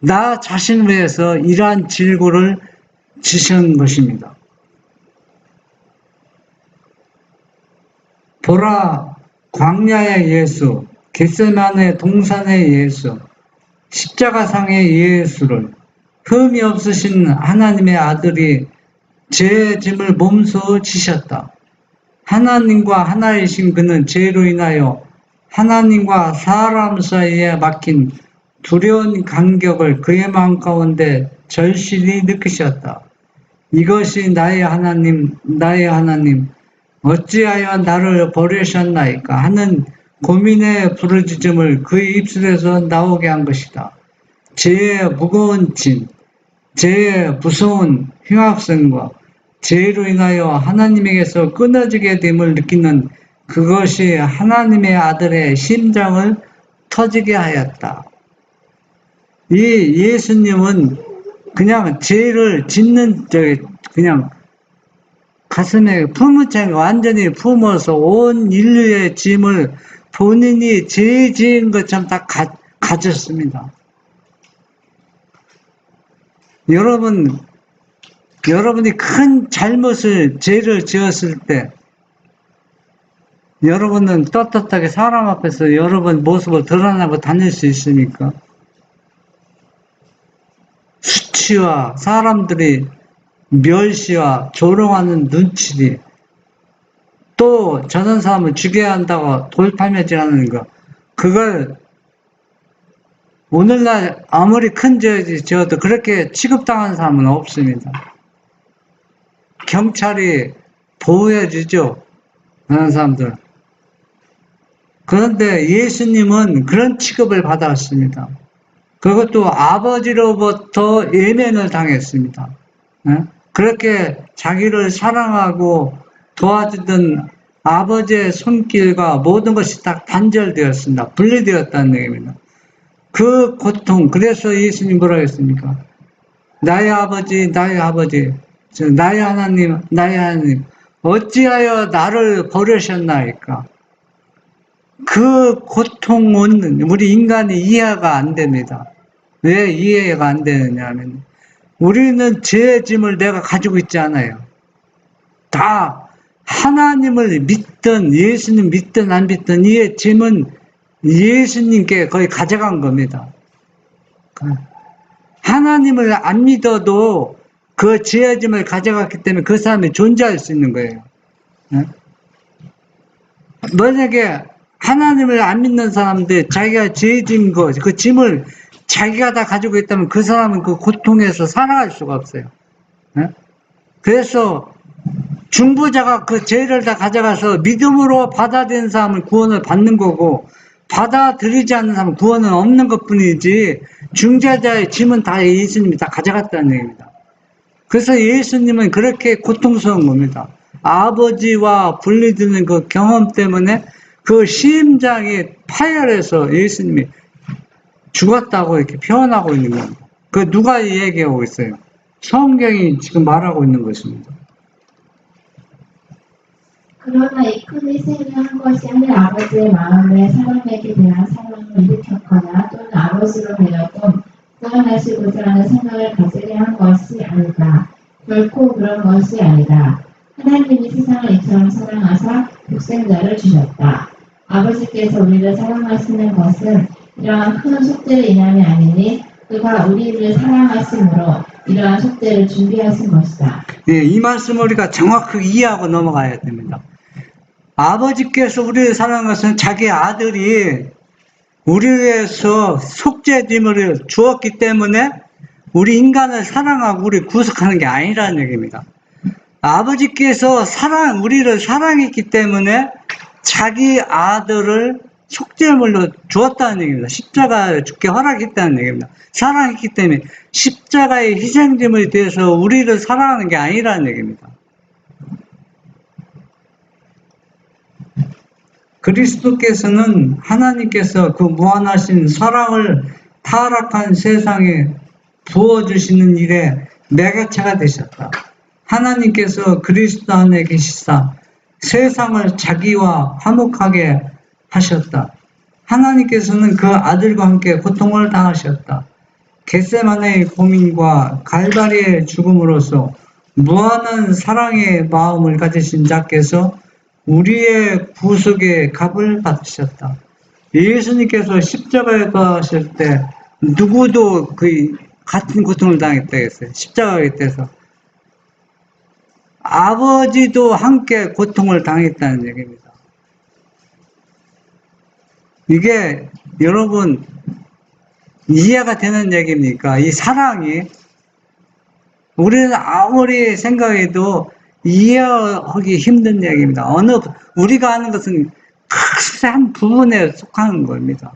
나 자신을 위해서 이러한 질고를 지신 것입니다. 보라, 광야의 예수, 겟세마네 동산의 예수, 십자가상의 예수를 흠이 없으신 하나님의 아들이 죄의 짐을 몸소 지셨다. 하나님과 하나이신 그는 죄로 인하여 하나님과 사람 사이에 막힌 두려운 간격을 그의 마음 가운데 절실히 느끼셨다. 이것이 나의 하나님, 나의 하나님, 어찌하여 나를 버리셨나이까 하는 고민의 부르짖음을 그의 입술에서 나오게 한 것이다. 죄의 무거운 짐, 죄의 무서운 흉악성과 죄로 인하여 하나님에게서 끊어지게 됨을 느끼는 그것이 하나님의 아들의 심장을 터지게 하였다. 이 예수님은 그냥 죄를 짓는, 그냥 가슴에 품은 완전히 품어서 온 인류의 짐을 본인이 죄 지은 것처럼 다 가졌습니다. 여러분이 큰 잘못을, 죄를 지었을 때, 여러분은 떳떳하게 사람 앞에서 여러분 모습을 드러나고 다닐 수 있습니까? 수치와 사람들이 멸시와 조롱하는 눈치리, 또 저런 사람을 죽여야 한다고 돌팔매질하는 거, 그걸 오늘날 아무리 큰 죄를 지어도 그렇게 취급당하는 사람은 없습니다. 경찰이 보호해주죠, 그런 사람들. 그런데 예수님은 그런 취급을 받았습니다. 그것도 아버지로부터 예면을 당했습니다. 그렇게 자기를 사랑하고 도와주던 아버지의 손길과 모든 것이 딱 단절되었습니다. 분리되었다는 얘기입니다. 그 고통, 그래서 예수님 뭐라고 했습니까? 나의 아버지, 나의 아버지, 나의 하나님, 나의 하나님, 어찌하여 나를 버리셨나이까? 그 고통은 우리 인간이 이해가 안 됩니다. 왜 이해가 안 되느냐 하면, 우리는 죄의 짐을 내가 가지고 있지 않아요. 다 하나님을 믿든 예수님 믿든 안 믿든 이 짐은 예수님께 거의 가져간 겁니다. 하나님을 안 믿어도 그 죄의 짐을 가져갔기 때문에 그 사람이 존재할 수 있는 거예요. 만약에 하나님을 안 믿는 사람들, 자기가 죄 짐 거, 그 짐을 자기가 다 가지고 있다면 그 사람은 그 고통에서 살아갈 수가 없어요. 그래서 중보자가 그 죄를 다 가져가서 믿음으로 받아들인 사람은 구원을 받는 거고, 받아들이지 않는 사람은 구원은 없는 것 뿐이지, 중재자의 짐은 다 예수님이 다 가져갔다는 얘기입니다. 그래서 예수님은 그렇게 고통스러운 겁니다. 아버지와 분리되는 그 경험 때문에 그 심장이 파열해서 예수님이 죽었다고 이렇게 표현하고 있는 겁니다. 그 누가 얘기하고 있어요? 성경이 지금 말하고 있는 것입니다. 그러나 이 큰 희생을 한 것이 하늘 아버지의 마음에 사람에게 대한 사랑을 일으켰거나 또는 아버지로 되었고 구원하시고자 하는 생각을 가지게 한 것이 아니다. 결코 그런 것이 아니다. 하나님이 세상을 이처럼 사랑하사 독생자를 주셨다. 아버지께서 우리를 사랑하시는 것은 이러한 큰 속죄를 인함이 아니니 그가 우리를 사랑하심으로 이러한 속죄를 준비하신 것이다. 네, 이 말씀을 우리가 정확하게 이해하고 넘어가야 됩니다. 아버지께서 우리를 사랑하신 자기 아들이 우리를 위해서 속죄짐을 주었기 때문에 우리 인간을 사랑하고 우리를 구속하는 게 아니라는 얘기입니다. 아버지께서 우리를 사랑했기 때문에 자기 아들을 속죄물로 주었다는 얘기입니다. 십자가에 죽게 허락했다는 얘기입니다. 사랑했기 때문에 십자가의 희생짐을 대해서 우리를 사랑하는 게 아니라는 얘기입니다. 그리스도께서는 하나님께서 그 무한하신 사랑을 타락한 세상에 부어주시는 일에 매개체가 되셨다. 하나님께서 그리스도 안에 계시사 세상을 자기와 화목하게 하셨다. 하나님께서는 그 아들과 함께 고통을 당하셨다. 겟세마네의 고민과 갈바리의 죽음으로써 무한한 사랑의 마음을 가지신 자께서 우리의 구속의 값을 받으셨다. 예수님께서 십자가에 가실 때 누구도 그 같은 고통을 당했다 했어요. 십자가에 대해서. 아버지도 함께 고통을 당했다는 얘기입니다. 이게 여러분 이해가 되는 얘기입니까? 이 사랑이 우리는 아무리 생각해도 이해하기 힘든 얘기입니다. 우리가 아는 것은 한 부분에 속하는 겁니다.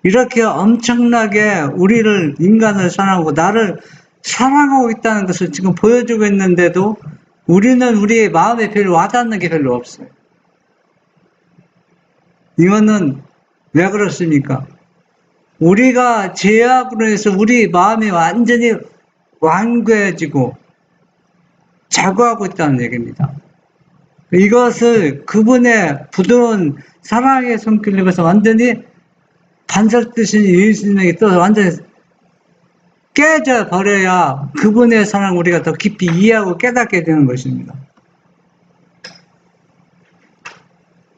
이렇게 엄청나게 우리를 인간을 사랑하고 나를 사랑하고 있다는 것을 지금 보여주고 있는데도 우리는 우리의 마음에 별로 와닿는 게 별로 없어요. 이거는 왜 그렇습니까? 우리가 죄악으로 해서 우리 마음이 완전히 완고해지고 자고하고 있다는 얘기입니다. 이것을 그분의 부드러운 사랑의 손길로 해서 완전히 반석 드신 예수님에게 또 완전히 깨져 버려야 그분의 사랑을 우리가 더 깊이 이해하고 깨닫게 되는 것입니다.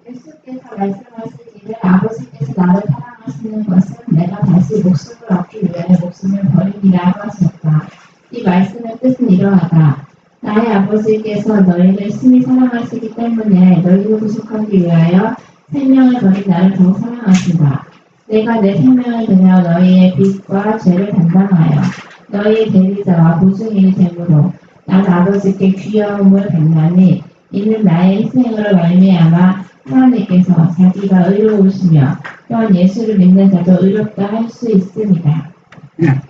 예수께서 말씀하시기를 아버지께서 나를 사랑하시는 것은 내가 다시 목숨을 얻기 위하여 목숨을 버리리라고 하셨다. 이 말씀의 뜻은 이러하다. 나의 아버지께서 너희를 심히 사랑하시기 때문에 너희를 구속하기 위하여 생명을 버린 나를 더욱 사랑하신다. 내가 내 생명을 드려 너희의 빚과 죄를 담당하여 너희의 대리자와 보증인이 되므로 나는 아버지께 귀여움을 받나니 이는 나의 희생으로 말미암아 하나님께서 자기가 의로우시며 또한 예수를 믿는 자도 의롭다 할 수 있습니다. 네.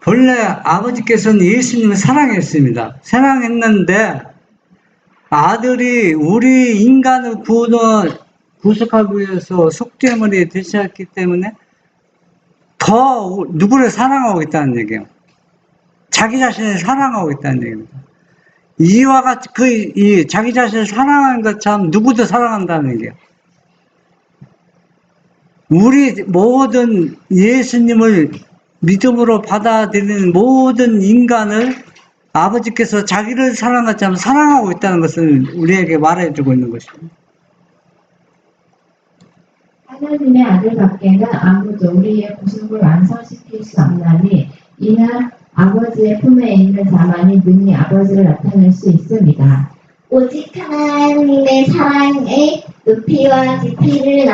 본래 아버지께서는 예수님을 사랑했습니다. 사랑했는데 아들이 우리 인간을 구속하기 위해서 속죄물이 되셨기 때문에 더 누구를 사랑하고 있다는 얘기예요. 자기 자신을 사랑하고 있다는 얘기입니다. 이와 같이 자기 자신을 사랑하는 것처럼 누구도 사랑한다는 얘기예요. 우리 모든 예수님을 믿음으로 받아들이는 모든 인간을 아버지께서 자기를 사랑한 것처럼 사랑하고 있다는 것을 우리에게 말해주고 있는 것입니다. 하나님의 아들 밖에는 아무도 우리의 구속을 완성시킬 수 없나니 이는 아버지의 품에 있는 자만이 능히 아버지를 나타낼 수 있습니다. 오직 하나님의 사랑의 높이와 깊이를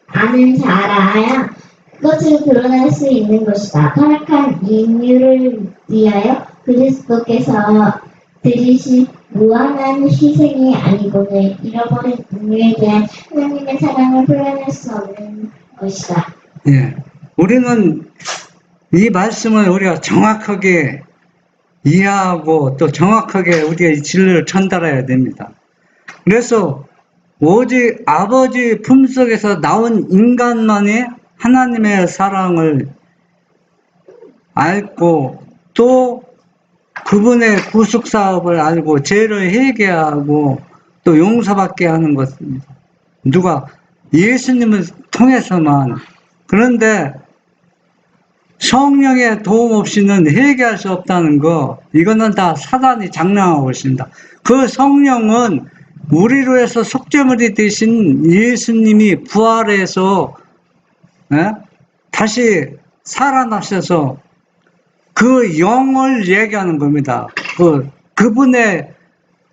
아는 자라야 그것을 드러낼 수 있는 것이다. 타락한 인류를 위하여 그리스도께서 드리신 무한한 희생이 아니고는 잃어버린 인류에 대한 하나님의 사랑을 표현할 수 없는 것이다. 예. 우리는 이 말씀을 우리가 정확하게 이해하고 또 정확하게 우리가 이 진리를 전달해야 됩니다. 그래서 오직 아버지 품속에서 나온 인간만이 하나님의 사랑을 알고 또 그분의 구속 사업을 알고 죄를 회개하고 또 용서받게 하는 것입니다. 누가? 예수님을 통해서만. 그런데 성령의 도움 없이는 회개할 수 없다는 거, 이거는 다 사단이 장난하고 있습니다. 그 성령은 우리로 해서 속죄물이 되신 예수님이 부활해서 다시 살아나셔서 그 영을 얘기하는 겁니다. 그분의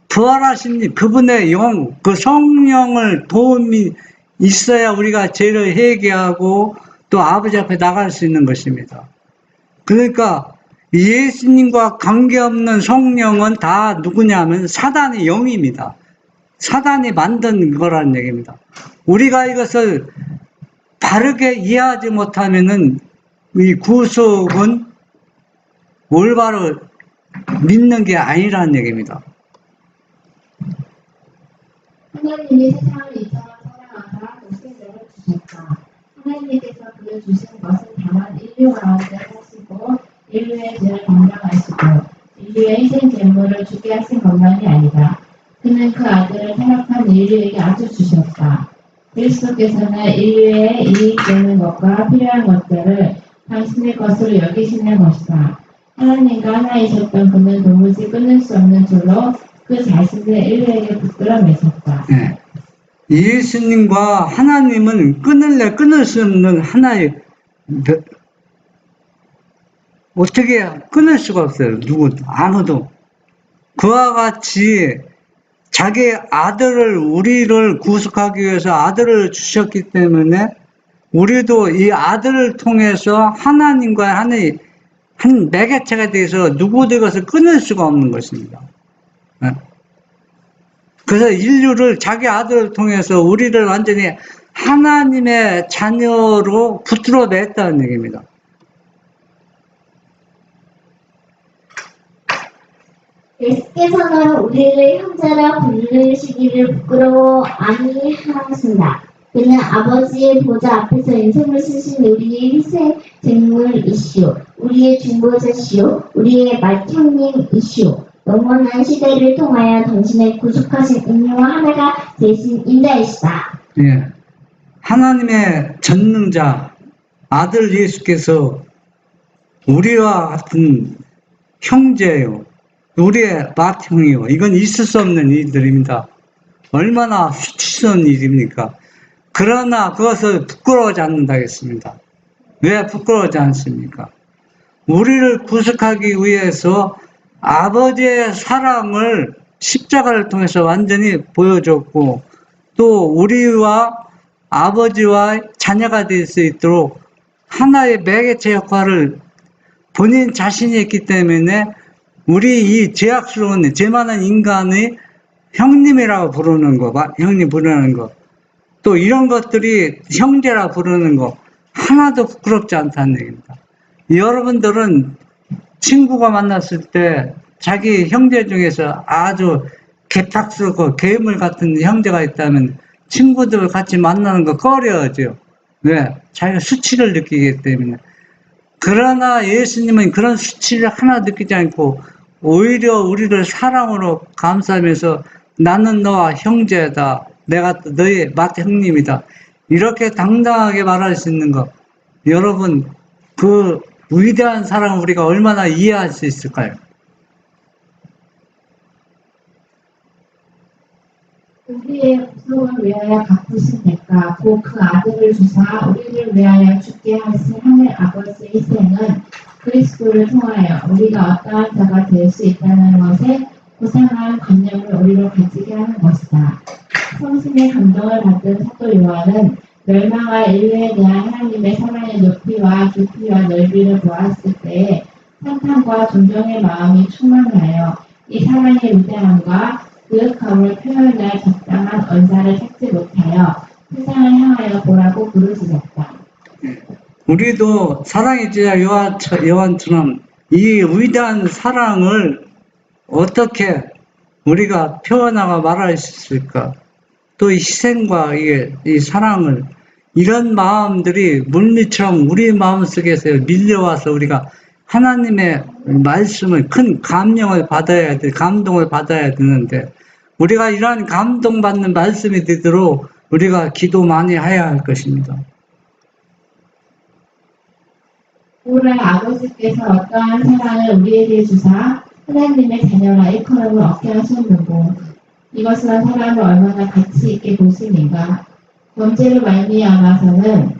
부활하신 그분의 영, 그 성령을 도움이 있어야 우리가 죄를 회개하고 또 아버지 앞에 나갈 수 있는 것입니다. 그러니까 예수님과 관계없는 성령은 다 누구냐면 사단의 영입니다. 사단이 만든 거라는 얘기입니다. 우리가 이것을 바르게 이해하지 못하면은 이 구속은 올바로 믿는 게 아니라는 얘기입니다. 하나님이 세상을 이처럼 사랑하사 주셨다. 하나님께서 그를 주신 것은 다만 인류 가운데 사시고 인류의 죄를 담당하시고 인류의 희생 제물을 주게 하신 것만이 아니다. 그는 그 아들을 타락한 인류에게 아주 주셨다. 그리스도께서는 인류의 이익되는 것과 필요한 것들을 당신의 것으로 여기시는 것이다. 하나님과 하나이셨던 그는 도무지 끊을 수 없는 줄로 그 자신을 인류에게 붙들어 매셨다. 예. 예수님과 하나님은 끊을 수 없는 하나의, 어떻게 끊을 수가 없어요. 누구도, 아무도. 그와 같이 자기 아들을, 우리를 구속하기 위해서 아들을 주셨기 때문에 우리도 이 아들을 통해서 하나님과 하나의 한 매개체가 돼서 누구도 이것을 끊을 수가 없는 것입니다. 예. 그래서 인류를 자기 아들을 통해서 우리를 완전히 하나님의 자녀로 붙들어 냈다는 얘기입니다. 예수께서는 우리를 형제라 부르시기를 부끄러워 아니하신다. 그는 아버지의 보좌 앞에서 인생을 쓰신 우리의 희생 쟁물이시오. 우리의 중보자시오. 우리의 맏형님이시오. 영원한 시대를 통하여 당신의 구속하신 인류와 하나가 되신 인자이시다. 예. 하나님의 전능자 아들 예수께서 우리와 같은 형제예요. 우리의 맏형이요. 이건 있을 수 없는 일들입니다. 얼마나 수치스러운 일입니까? 그러나 그것을 부끄러워하지 않는다겠습니다. 왜 부끄러워하지 않습니까? 우리를 구속하기 위해서 아버지의 사랑을 십자가를 통해서 완전히 보여줬고, 또 우리와 아버지와 자녀가 될 수 있도록 하나의 매개체 역할을 본인 자신이 했기 때문에 우리 이 죄악스러운 죄만한 인간의 형님이라고 부르는 거, 형님 부르는 거, 또 이런 것들이 형제라 부르는 거 하나도 부끄럽지 않다는 얘기입니다. 여러분들은 친구가 만났을 때 자기 형제 중에서 아주 개팍스럽고 괴물 같은 형제가 있다면 친구들 같이 만나는 거 꺼려하죠. 왜? 자기가 수치를 느끼기 때문에. 그러나 예수님은 그런 수치를 하나 느끼지 않고 오히려 우리를 사랑으로 감싸면서 나는 너와 형제다. 내가 너의 맏형님이다. 이렇게 당당하게 말할 수 있는 것. 여러분, 그 위대한 사랑을 우리가 얼마나 이해할 수 있을까요? 우리의 구속을 위하여 갚으신 대가 곧 그 아들을 주사 우리를 위하여 죽게 하신 하늘 아버지의 희생은 그리스도를 통하여 우리가 어떠한 자가 될 수 있다는 것에 고상한 관념을 우리로 가지게 하는 것이다. 성신의 감동을 받은 사도 요한은 멸망할 인류에 대한 하나님의 사랑의 높이와 깊이와 넓이를 보았을 때에 찬탄과 존경의 마음이 충만하여 이 사랑의 위대함과 그윽함을 표현할 적당한 언사를 찾지 못하여 세상을 향하여 보라고 부르짖었다. 우리도 사랑의 제자 요한처럼 이 위대한 사랑을 어떻게 우리가 표현하고 말할 수 있을까? 또 이 희생과 이 사랑을, 이런 마음들이 물밀처럼 우리 마음속에서 밀려와서 우리가 하나님의 말씀을 큰 감동을 받아야 되는데, 우리가 이러한 감동받는 말씀이 되도록 우리가 기도 많이 해야 할 것입니다. 올해 아버지께서 어떠한 사랑을 우리에게 주사 하나님의 자녀라 일컬음을 얻게 하셨는고 이것은 사람을 얼마나 가치 있게 보시는가. 범죄로 말미암아서는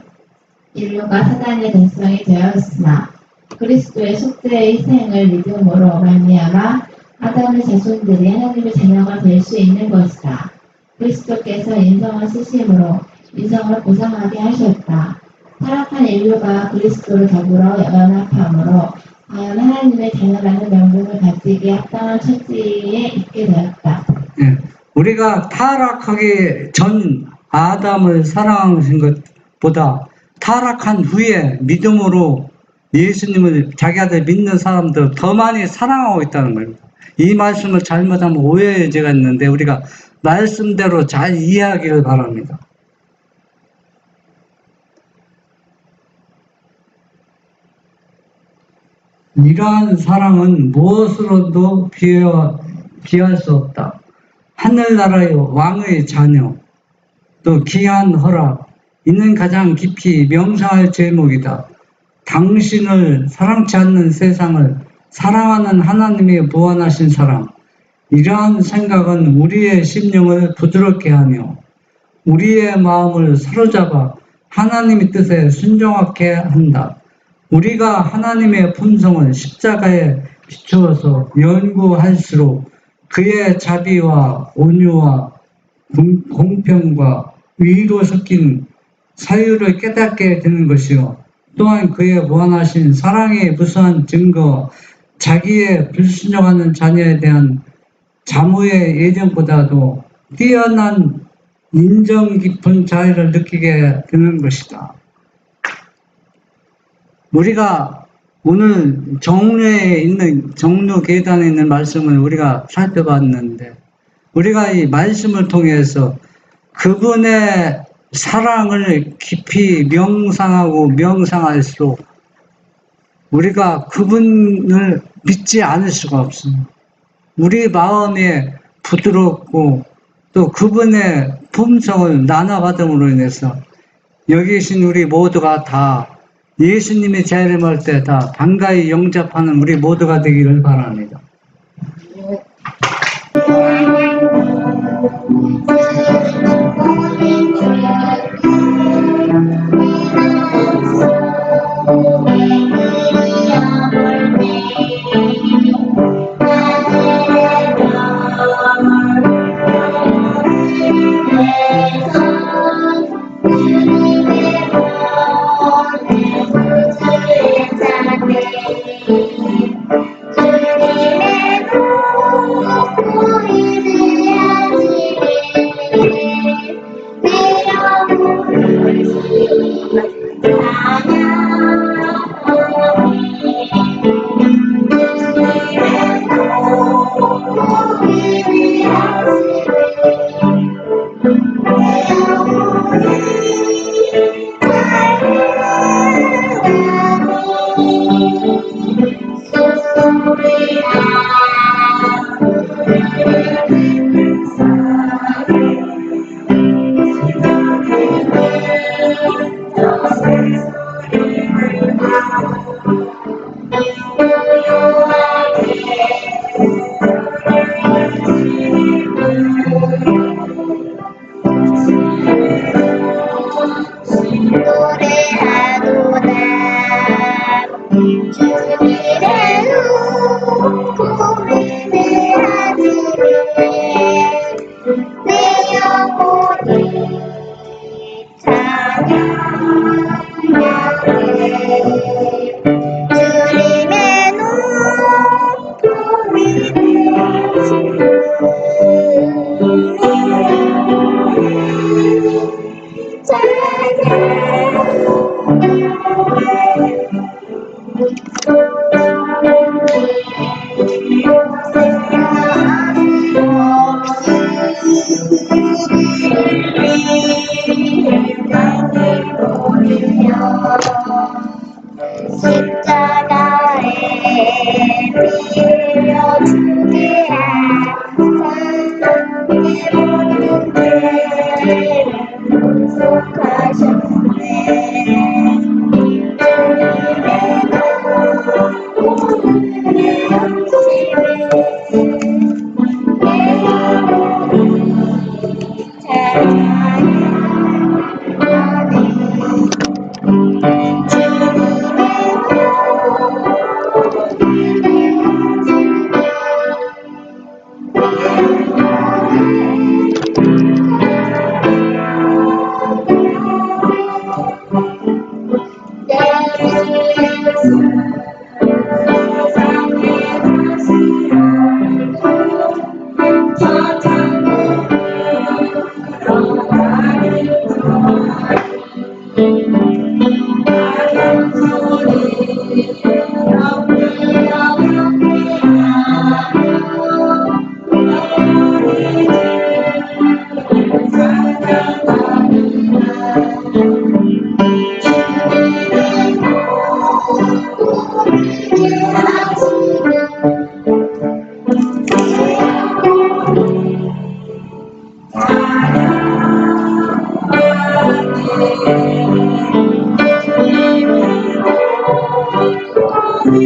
인류가 사단의 백성이 되었으나 그리스도의 속죄의 희생을 믿음으로 말미암아 아담의 자손들이 하나님의 자녀가 될 수 있는 것이다. 그리스도께서 인성을 쓰심으로 인성을 보상하게 하셨다. 타락한 인류가 그리스도를 더불어 연합함으로 과연 하나님의 자녀라는 명분을 가지기에 합당한 처지에 있게 되었다. 예, 우리가 타락하기 전 아담을 사랑하신 것보다 타락한 후에 믿음으로 예수님을 자기 아들 믿는 사람들 더 많이 사랑하고 있다는 겁니다. 이 말씀을 잘못하면 오해의 죄가 있는데 우리가 말씀대로 잘 이해하기를 바랍니다. 이러한 사랑은 무엇으로도 비할 수 없다. 하늘나라의 왕의 자녀, 또 귀한 허락, 이는 가장 깊이 명상할 제목이다. 당신을 사랑치 않는 세상을 사랑하는 하나님의 무한하신 사랑. 이러한 생각은 우리의 심령을 부드럽게 하며 우리의 마음을 사로잡아 하나님의 뜻에 순종하게 한다. 우리가 하나님의 품성을 십자가에 비추어서 연구할수록 그의 자비와 온유와 공평과 위로 섞인 사유를 깨닫게 되는 것이요. 또한 그의 무한하신 사랑의 무수한 증거, 자기의 불순종하는 자녀에 대한 자모의 예정보다도 뛰어난 인정 깊은 자애를 느끼게 되는 것이다. 우리가 오늘 정례에 있는 정로 계단에 있는 말씀을 우리가 살펴봤는데 우리가 이 말씀을 통해서 그분의 사랑을 깊이 명상하고 명상할수록 우리가 그분을 믿지 않을 수가 없습니다. 우리 마음에 부드럽고 또 그분의 품성을 나눠받음으로 인해서 여기 계신 우리 모두가 다 예수님의 재림할 때 다 반가이 영접하는 우리 모두가 되기를 바랍니다.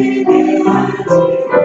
예배하지